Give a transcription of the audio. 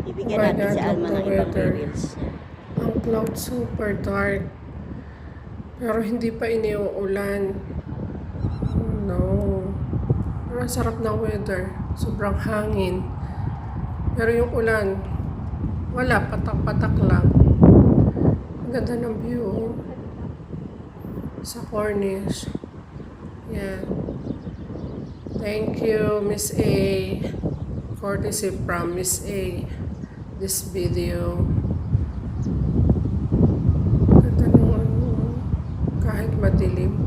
Ibigyan natin si Alma ng ibang reels. Ang cloud super dark. Pero hindi pa iniuulan. No. Pero ang sarap ng weather. Sobrang hangin. Pero yung ulan, wala. Patak-patak lang. Ang ganda ng view. Sa Cornish. Yan. Thank you, Miss A. Courtesy from Miss A. This video. Ganda ng ano, kahit madilim.